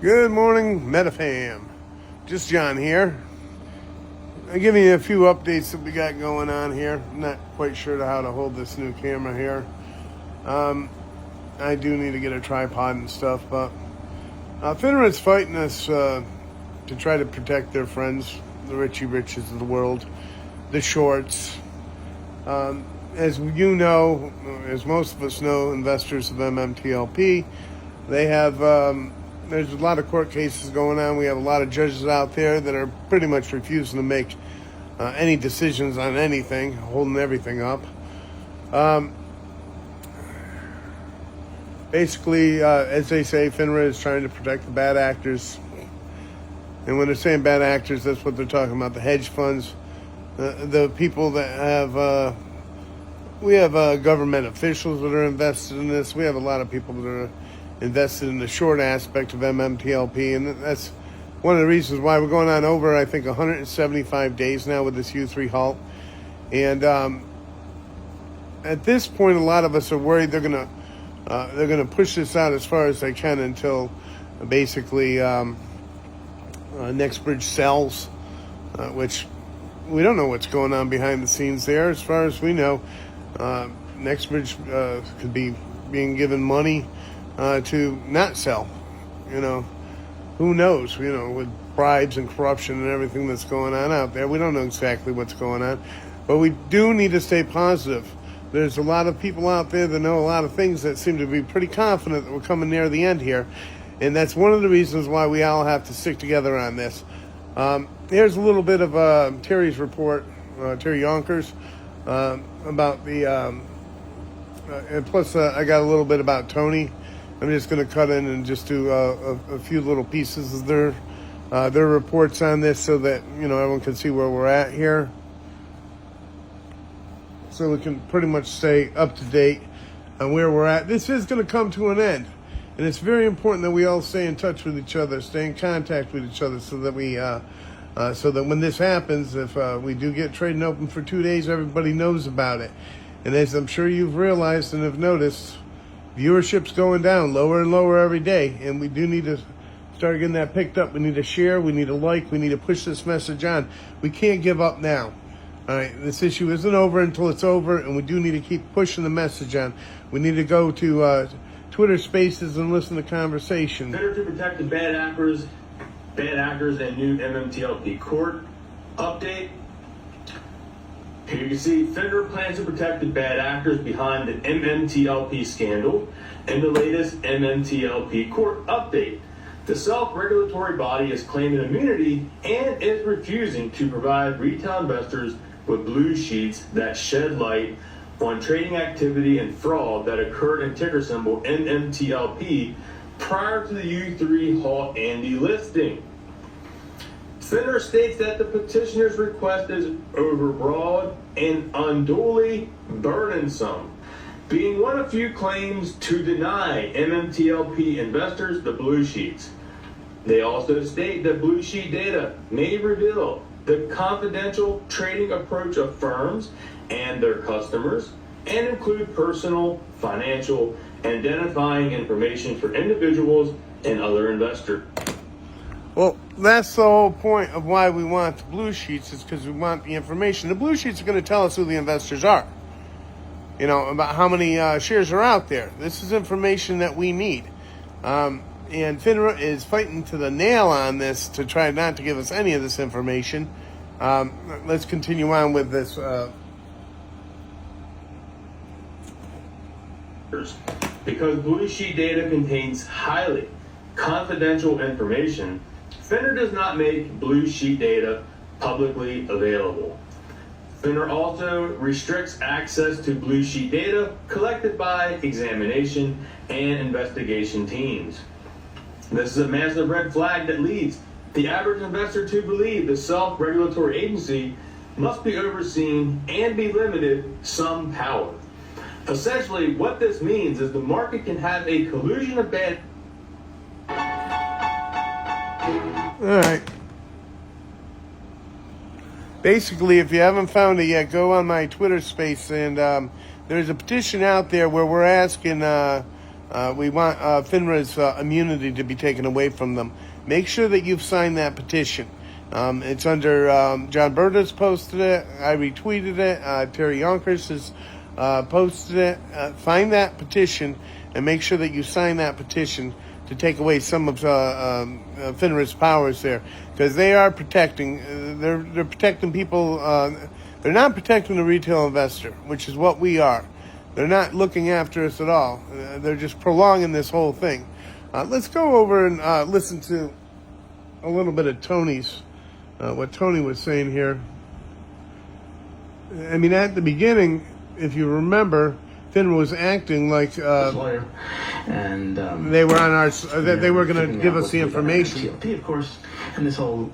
Good morning, METAFAM. Just John here. I'm giving you a few updates that we got going on here. I'm not quite sure how to hold this new camera here. I do need to get a tripod and stuff, but FINRA is fighting us to try to protect their friends, the Richie Riches of the world, the shorts. As you know, as most of us know, investors of MMTLP, they have, there's a lot of court cases going on. We have a lot of judges out there that are pretty much refusing to make any decisions on anything, holding everything up. Basically, as they say, FINRA is trying to protect the bad actors. And when they're saying bad actors, that's what they're talking about, the hedge funds, the people that have... we have government officials that are invested in this. We have a lot of people that are invested in the short aspect of MMTLP, and that's one of the reasons why we're going on over, I think, 175 days now with this U3 halt. And at this point, a lot of us are worried they're gonna push this out as far as they can until basically NextBridge sells, which we don't know what's going on behind the scenes there. As far as we know, NextBridge could be being given money to not sell. You know, who knows? You know, with bribes and corruption and everything that's going on out there, we don't know exactly what's going on, but we do need to stay positive. There's a lot of people out there that know a lot of things that seem to be pretty confident that we're coming near the end here, and that's one of the reasons why we all have to stick together on this. Here's a little bit of Terry's report, Terry Yonkers, about the, and plus I got a little bit about Tony. I'm just going to cut in and just do a few little pieces of their reports on this so that, you know, everyone can see where we're at here. So we can pretty much stay up to date on where we're at. This is going to come to an end. And it's very important that we all stay in touch with each other, stay in contact with each other so that we, so that when this happens, if we do get trading open for 2 days, everybody knows about it. And as I'm sure you've realized and have noticed, viewership's going down lower and lower every day, and we do need to start getting that picked up. We need to share, we need to like, we need to push this message on. We can't give up now. All right, this issue isn't over until it's over, and we do need to keep pushing the message on. We need to go to Twitter Spaces and listen to conversation. Better to protect the bad actors and new MMTLP court update. Here you can see FINRA plans to protect the bad actors behind the MMTLP scandal and the latest MMTLP court update. The self-regulatory body is claiming immunity and is refusing to provide retail investors with blue sheets that shed light on trading activity and fraud that occurred in ticker symbol MMTLP prior to the U3 halt and delisting. FINRA states that the petitioner's request is overbroad and unduly burdensome, being one of few claims to deny MMTLP investors the blue sheets. They also state that blue sheet data may reveal the confidential trading approach of firms and their customers and include personal, financial, and identifying information for individuals and other investors. Well, that's the whole point of why we want the blue sheets, is because we want the information. The blue sheets are going to tell us who the investors are, you know, about how many shares are out there. This is information that we need. And FINRA is fighting to the nail on this to try not to give us any of this information. Let's continue on with this. Because blue sheet data contains highly confidential information, FINRA does not make blue sheet data publicly available. FINRA also restricts access to blue sheet data collected by examination and investigation teams. This is a massive red flag that leads the average investor to believe the self-regulatory agency must be overseen and be limited some power. Essentially, what this means is the market can have a collusion of bad... All right. Basically, if you haven't found it yet, go on my Twitter space, and there's a petition out there where we're asking We want FINRA's immunity to be taken away from them. Make sure that you've signed that petition. It's under John Berta's posted it. I retweeted it. Terry Yonkers has posted it. Find that petition and make sure that you sign that petition to take away some of FINRA's powers there, because they are protecting. They're protecting people. They're not protecting the retail investor, which is what we are. They're not looking after us at all. They're just prolonging this whole thing. Let's go over and listen to a little bit of Tony's, what Tony was saying here. I mean, at the beginning, if you remember, FINRA was acting like lawyer, and they were on our. They were going to give us the information. MMTLP, of course, and this whole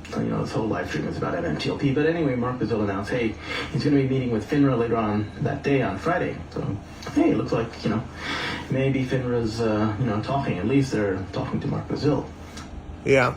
this whole live stream is about MMTLP. But anyway, Mark Bazil announced, hey, he's going to be meeting with FINRA later on that day on Friday. So hey, it looks like maybe FINRA's talking. At least they're talking to Mark Bazil. Yeah,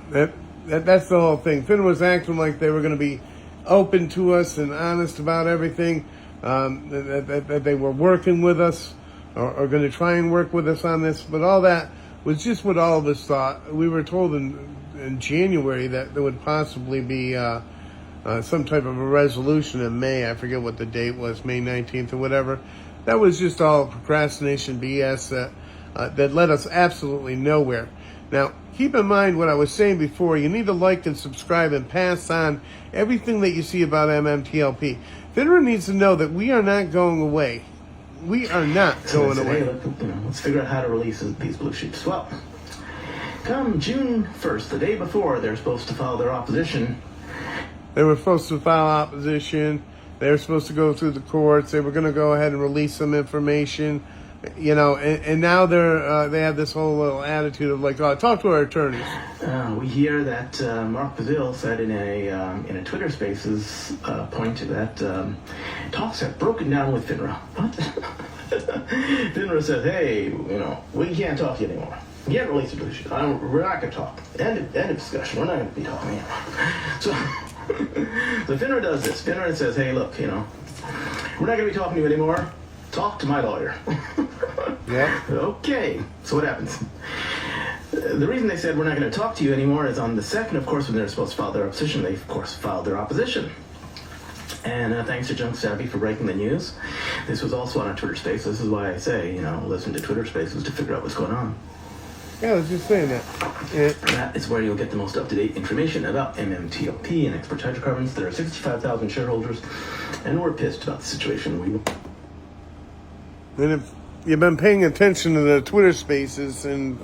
that's the whole thing. FINRA was acting like they were going to be open to us and honest about everything. That they were working with us or going to try and work with us on this, but all that was just what all of us thought. We were told in January that there would possibly be some type of a resolution in May. I forget what the date was, May 19th or whatever. That was just all procrastination BS that led us absolutely nowhere. Now, keep in mind what I was saying before. You need to like and subscribe and pass on everything that you see about MMTLP. FINRA needs to know that we are not going away. We are not going away. Let's figure out how to release these blue sheets. Well, come June 1st, the day before they're supposed to file their opposition. They were supposed to file opposition. They were supposed to go through the courts. They were going to go ahead and release some information. And now they have this whole little attitude of like, talk to our attorneys. We hear that Mark Bazil said in a Twitter Spaces point that talks have broken down with FINRA. What? FINRA said, hey, we can't talk to you anymore. You can't release a blue sheet. We're not going to talk. End of discussion. We're not going to be talking anymore. So FINRA does this. FINRA says, hey, look, we're not going to be talking to you anymore. Talk to my lawyer. Yeah. Okay. So what happens? The reason they said we're not going to talk to you anymore is on the 2nd, of course, when they're supposed to file their opposition, they, of course, filed their opposition. And thanks to Junk Savvy for breaking the news. This was also on a Twitter Space. This is why I say, listen to Twitter Spaces to figure out what's going on. Yeah, I was just saying that. Yeah. That is where you'll get the most up-to-date information about MMTLP and export hydrocarbons. There are 65,000 shareholders, and we're pissed about the situation. And if you've been paying attention to the Twitter Spaces and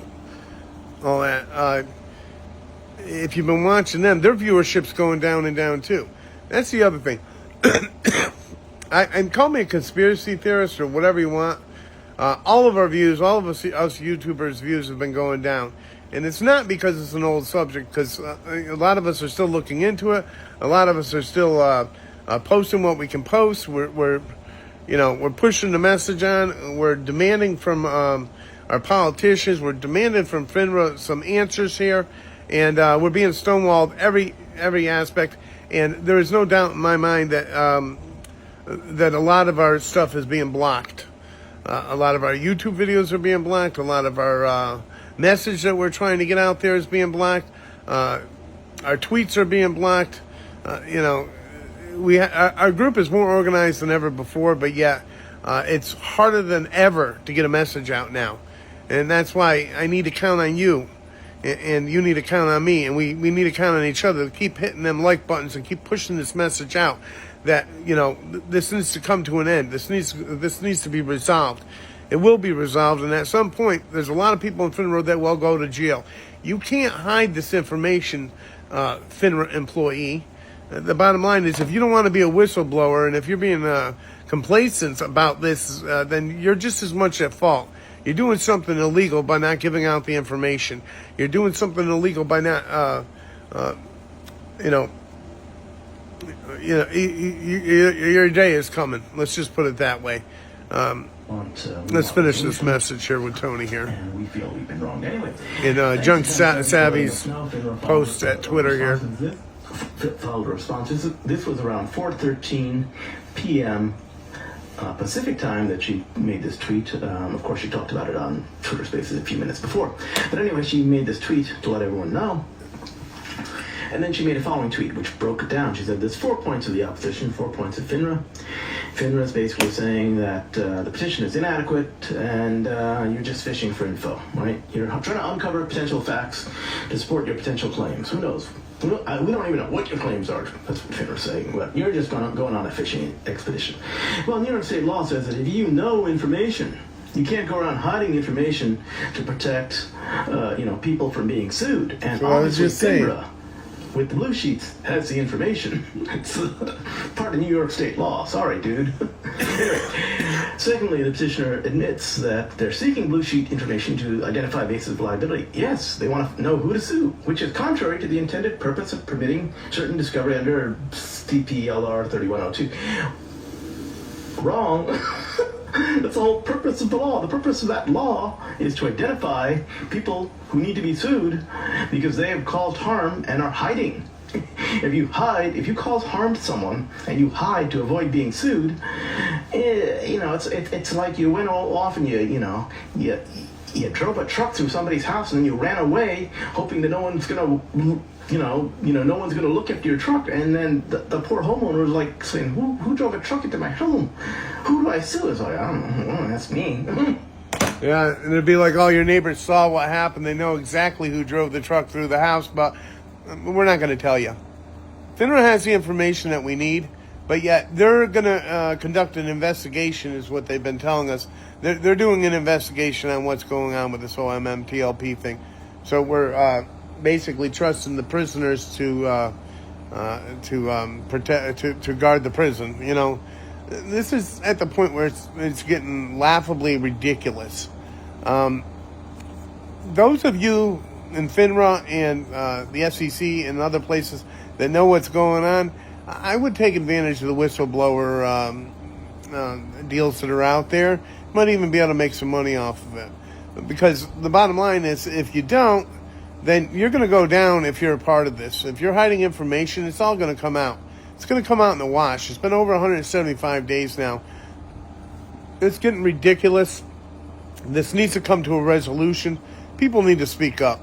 all that, if you've been watching them, their viewership's going down and down too. That's the other thing. And call me a conspiracy theorist or whatever you want. All of our views, all of us YouTubers' views have been going down. And it's not because it's an old subject, because a lot of us are still looking into it. A lot of us are still posting what we can post. We're pushing the message on. We're demanding from our politicians. We're demanding from FINRA some answers here. And we're being stonewalled every aspect. And there is no doubt in my mind that that a lot of our stuff is being blocked. A lot of our YouTube videos are being blocked. A lot of our message that we're trying to get out there is being blocked. Our tweets are being blocked. Our group is more organized than ever before, but yet it's harder than ever to get a message out now. And that's why I need to count on you, and you need to count on me, and we need to count on each other to keep hitting them like buttons and keep pushing this message out that, this needs to come to an end. This needs to be resolved. It will be resolved, and at some point, there's a lot of people in FINRA that will go to jail. You can't hide this information, FINRA employee. The bottom line is, if you don't want to be a whistleblower, and if you're being complacent about this, then you're just as much at fault. You're doing something illegal by not giving out the information. You're doing something illegal by not, your day is coming. Let's just put it that way. Let's finish this message here with Tony here. And we feel we've been wronged anyway. In Junk Savvy's post at Twitter here. Followed responses. This was around 4:13 p.m. Pacific time that she made this tweet. Of course, she talked about it on Twitter Spaces a few minutes before. But anyway, she made this tweet to let everyone know. And then she made a following tweet, which broke it down. She said, there's 4 points of the opposition, 4 points of FINRA. FINRA is basically saying that the petition is inadequate and you're just fishing for info, right? You're trying to uncover potential facts to support your potential claims. Who knows? We don't even know what your claims are. That's what FINRA is saying. But you're just going on a fishing expedition. Well, New York State law says that if you know information, you can't go around hiding information to protect, people from being sued. And so obviously, FINRA, with the blue sheets, has the information. It's part of New York State law. Sorry, dude. Anyway, secondly, the petitioner admits that they're seeking blue sheet information to identify bases of liability. Yes, they want to know who to sue, which is contrary to the intended purpose of permitting certain discovery under CPLR 3102. Wrong. That's the whole purpose of the law. The purpose of that law is to identify people who need to be sued because they have caused harm and are hiding. If you cause harm to someone and you hide to avoid being sued, it's like you went all off and you drove a truck through somebody's house and then you ran away, hoping that no one's gonna no one's gonna look after your truck, and then the poor homeowner was like saying, who drove a truck into my home? Who do I sue? It's like, I don't know, that's me. Yeah, and it'd be like all your neighbors saw what happened. They know exactly who drove the truck through the house, but we're not going to tell you. FINRA has the information that we need, but yet they're going to conduct an investigation, is what they've been telling us. They're doing an investigation on what's going on with this whole MMTLP thing. So we're basically trusting the prisoners to protect, to guard the prison. This is at the point where it's getting laughably ridiculous. Those of you in FINRA and the SEC and other places that know what's going on, I would take advantage of the whistleblower deals that are out there. Might even be able to make some money off of it. Because the bottom line is, if you don't, then you're going to go down if you're a part of this. If you're hiding information, it's all going to come out. It's going to come out in the wash. It's been over 175 days now. It's getting ridiculous. This needs to come to a resolution. People need to speak up,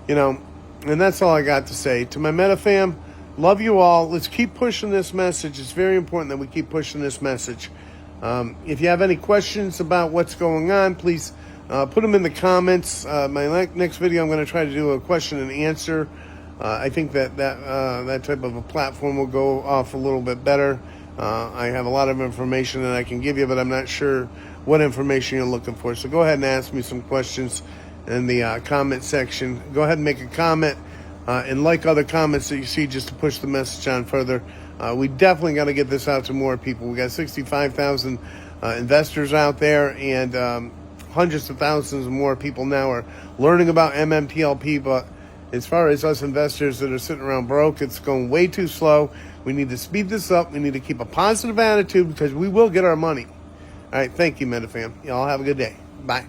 and that's all I got to say. To my MetaFam, love you all. Let's keep pushing this message. It's very important that we keep pushing this message. If you have any questions about what's going on, please put them in the comments. My next video, I'm going to try to do a question and answer. I think that type of a platform will go off a little bit better. I have a lot of information that I can give you, but I'm not sure what information you're looking for. So go ahead and ask me some questions in the comment section. Go ahead and make a comment and like other comments that you see, just to push the message on further. We definitely got to get this out to more people. We got 65,000 investors out there, and hundreds of thousands more people now are learning about MMTLP, but as far as us investors that are sitting around broke, it's going way too slow. We need to speed this up. We need to keep a positive attitude, because we will get our money. All right, thank you, MetaFam. Y'all have a good day. Bye.